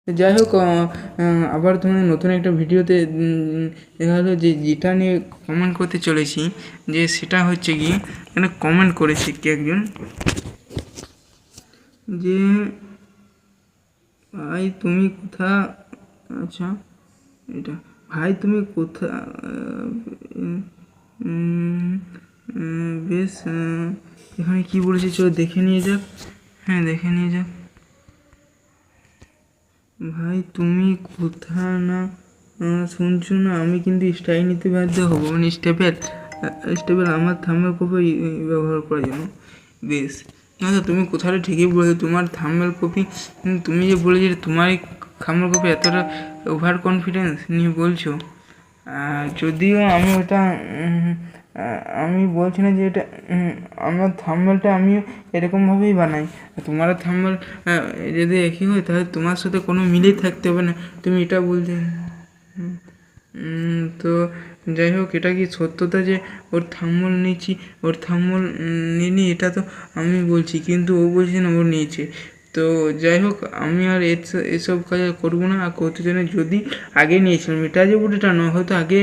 যাই হোক, আবার তোমাদের নতুন একটা ভিডিওতে দেখা হলো যে যেটা নিয়ে কমেন্ট করতে চলেছি, যে সেটা হচ্ছে কি এখানে কমেন্ট করেছে কি একজন, যে ভাই তুমি কোথা, আচ্ছা এটা, ভাই তুমি কোথা, বেশ এখানে কি বলেছে চলো দেখে নিয়ে যাক। হ্যাঁ দেখে নিয়ে যাক। ভাই তুমি কোথা না শুনছো না, আমি কিন্তু স্টাইল নিতে বাধ্য হবো, মানে স্টেপের আমার থাম্বনেল কপি ব্যবহার করার জন্য। বেশ না তুমি কোথাটা ঠিকই বলেছো, তোমার থাম্বনেল কপি, তুমি যে বলেছো তোমার থাম্বনেল কপি এতটা ওভার কনফিডেন্স নিয়ে বলছো, যদিও আমি ওটা আমি বলছি না যে এটা আমার থাম্বনেলটা আমিও এরকমভাবেই বানাই। তোমার থাম্বনেল যদি একই হয় তাহলে তোমার সাথে কোনো মিলেই থাকতে হবে না, তুমি এটা বলতে। তো যাই হোক, এটা কি সত্যতা যে ওর থাম্বনেল নিয়েছি, ওর থাম্বনেল নিয়ে এটা তো আমি বলছি, কিন্তু ও বলছে না ও নিয়েছে। তো যাই হোক, আমি আর এসব কাজ করবো না, আর করতে চাই না। যদি আগে নিয়েছিলাম, এটা যে ওটা নয়, হয়তো আগে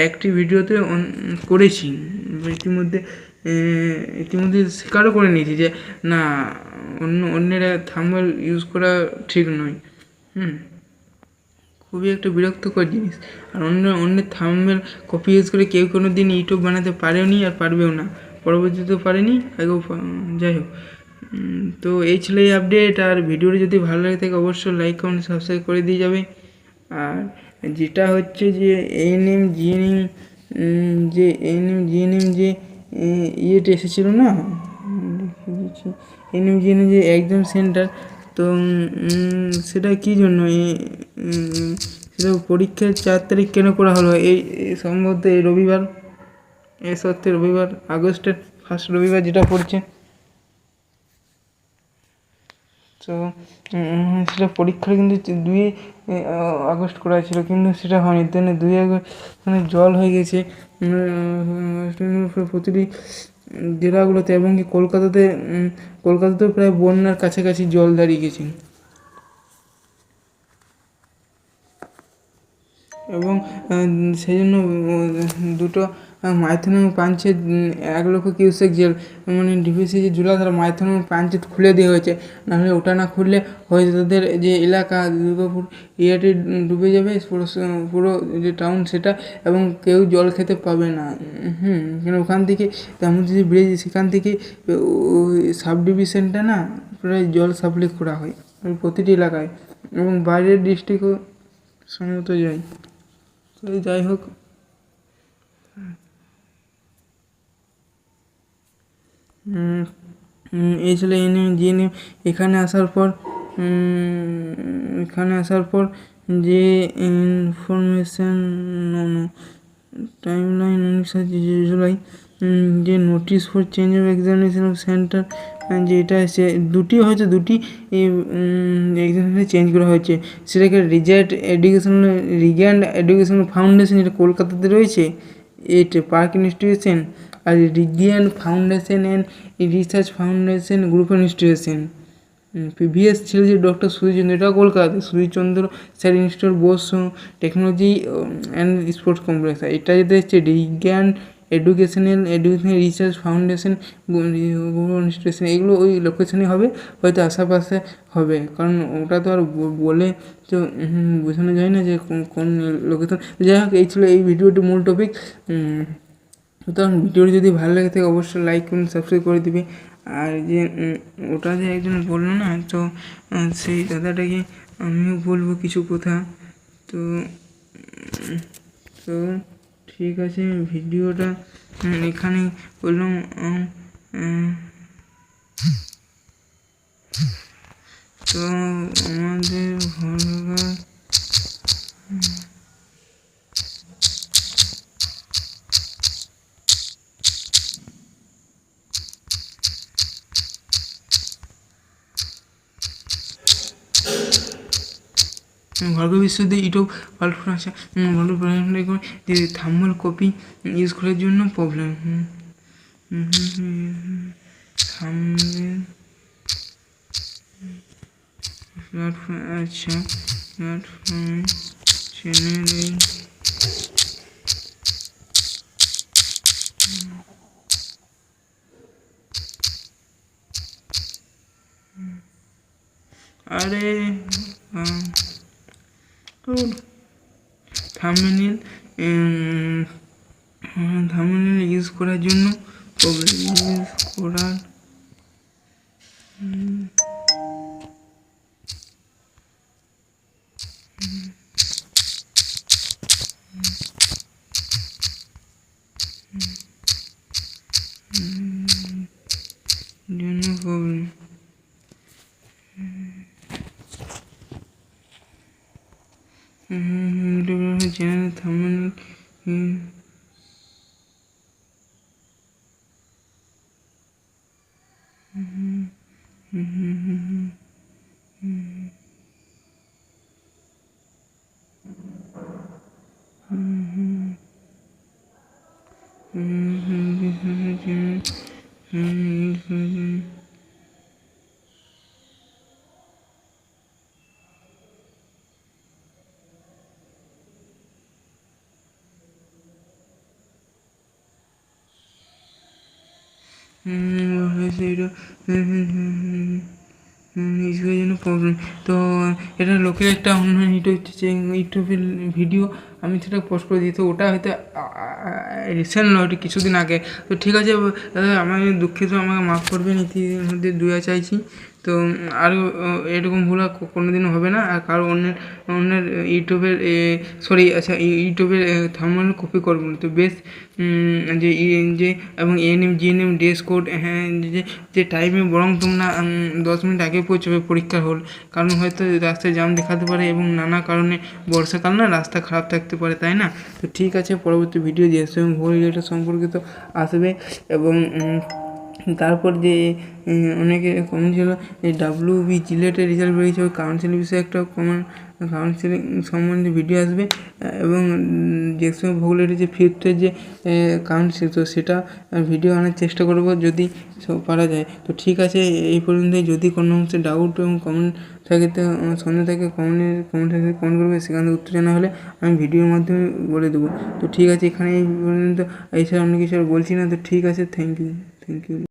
একটি ভিডিওতে করেছি, ইতিমধ্যে স্বীকারও করে নিয়েছি যে না, অন্যেরা থাম্বনেল ইউজ করা ঠিক নয়। খুবই একটা বিরক্তকর জিনিস। আর অন্যের থাম্বনেল কপি ইউজ করে কেউ কোনো দিন ইউটিউব বানাতে পারেও নি আর পারবেও না, পরবর্তীতেও পারেনি, আগেও যাই হোক। তো এই ছিল এই আপডেট। আর ভিডিওটি যদি ভালো লাগে থাকে অবশ্যই লাইক কমেন্ট সাবস্ক্রাইব করে দিয়ে যাবে। আর যেটা হচ্ছে যে এএনএম জিএনএম, যে এএনএম জিএনএম যে ইয়েটা এসেছিলো না, এএনএম জিএনএম যে এক্সাম সেন্টার, তো সেটা কী জন্য সেটা পরীক্ষার 4 তারিখ কেন করা হলো, এই সম্ভবত এই রবিবার, এই সপ্তাহে রবিবার, আগস্টের ফার্স্ট রবিবার যেটা পড়ছে। তো সেটা পরীক্ষা কিন্তু 2 আগস্ট করা ছিল, কিন্তু সেটা হয়নি। তেন 2 আগস্ট মানে জল হয়ে গেছে প্রতিটি জেলাগুলোতে, এবং কি কলকাতাতেও প্রায় বন্যার কাছাকাছি জল দাঁড়িয়ে গেছে। এবং সেই জন্য দুটো মাইথনের পাঞ্চেত 1 লক্ষ কিউসেক জল, মানে ডিভিসি যে জুলাধার মাইথনের পাঞ্চেত খুলে দেওয়া হয়েছে, নাহলে ওটা না খুললে হয়তো তাদের যে এলাকা দুর্গাপুর এরিয়াটি ডুবে যাবে, পুরো যে টাউন সেটা, এবং কেউ জল খেতে পাবে না। কেন ওখান থেকে তেমনজি ব্রিজ, সেখান থেকে সাব ডিভিশনটা না প্রায় জল সাপ্লাই করা হয় প্রতিটি এলাকায়, এবং বাইরের ডিস্ট্রিক্টও সম্ভবত যায়। তো যাই হোক, এই ছিল এএনএম জিএনএম। এখানে আসার পর যে ইনফরমেশান টাইমলাইন অনুসারে জুলাই যে notice for change of examination of centre, যেটা সে দুটি এক্সামিনেশন চেঞ্জ করা হয়েছে। সেটাকে রিগ্যান্ড এডুকেশনাল ফাউন্ডেশন, যেটা কলকাতাতে রয়েছে, এটা পার্ক ইনস্টিটিউশন, আর রিগিয়ান foundation and research foundation group institution. Previous ছিল যে ডক্টর সুধীরচন্দ্র, এটা কলকাতাতে Sudhir Chandra sir institute Bose technology and sports complex. এটা যেটা হচ্ছে রিজ্ঞান এডুকেশনাল রিসার্চ ফাউন্ডেশন ইনস্টিটিউশন, এগুলো ওই লোকেশনে হবে, হয়তো আশেপাশে হবে, কারণ ওটা তো আর বলে তো বোঝানো যায় না যে কোন লোকেশন। যাই হোক, এই ছিল এই ভিডিওটি মূল টপিক। সুতরাং ভিডিওটি যদি ভালো লাগে থাকে অবশ্যই লাইক করুন, সাবস্ক্রাইব করে দিবে। আর যে ওটা যে একজন বললো না, তো সেই দাদাটাকে আমিও বলবো কিছু কথা। তো তো ঠিক আছে, ভিডিওটা এখানেই বললাম। তো আমাদের ভালো ভার্গব বিশ্ববিদ্যালয় ইউটিউব প্ল্যাটফর্ম আছে, ভালো প্ল্যাটফর্ম যে থাম্বনেল কপি ইউজ করার জন্য প্রবলেম। থাম্বনেল প্ল্যাটফর্ম, আচ্ছা প্ল্যাটফর্মে চ্যানেলের থাম্বনেল ইউজ করার জন্য প্রবলেম চ্যানেল থাম্বনেল জন্য প্রবলেম। তো এটা লোকের একটা অনলাইন ইউটিউবের ভিডিও আমি সেটা পোস্ট করে দিই, তো ওটা হয়তো রিসেন্ট নয়, ওটা কিছুদিন আগে। তো ঠিক আছে আমি দুঃখিত, আমাকে মাফ করবেন, ইতিমধ্যে দয়া চাইছি। তো আরও এরকম ভুল আর কোনোদিনও হবে না। আর কারো অন্যের ইউটিউবের ইউটিউবের থাম্বনেল কপি করবো না। তো বেশ যে এবং এএনএম জিএনএম ড্রেস কোড, হ্যাঁ যে টাইমে বরং তোমরা 10 মিনিট আগে পৌঁছবে পরীক্ষার হল, কারণ হয়তো রাস্তায় জ্যাম দেখাতে পারে এবং নানা কারণে বর্ষাকাল না, রাস্তা খারাপ থাকতে পারে, তাই না? তো ঠিক আছে, পরবর্তী ভিডিও জিএস এবং ভুল রিলেটেড সম্পর্কিত আসবে। এবং তারপর যে অনেকে কমেন্ট ছিল এই WB জিলেটের রেজাল্ট বেরিয়েছে, ওই কাউন্সিলিং বিষয়ে একটা কাউন্সিলিং সম্বন্ধে ভিডিও আসবে। এবং যে সময় ভূগোলের যে ফিফথের যে কাউন্সিল, তো সেটা ভিডিও আনার চেষ্টা করবো যদি পারা যায়। তো ঠিক আছে, এই পর্যন্তই। যদি কোনো অংশে ডাউট এবং কমেন্ট থাকে, তো সন্দেহ থাকে, কমেন্ট করবে, সেখান থেকে উত্তর জানা হলে আমি ভিডিওর মাধ্যমে বলে দেবো। তো ঠিক আছে, এখানে এই পর্যন্ত, এছাড়া অন্য কিছু আর বলছি না। তো ঠিক আছে, থ্যাংক ইউ।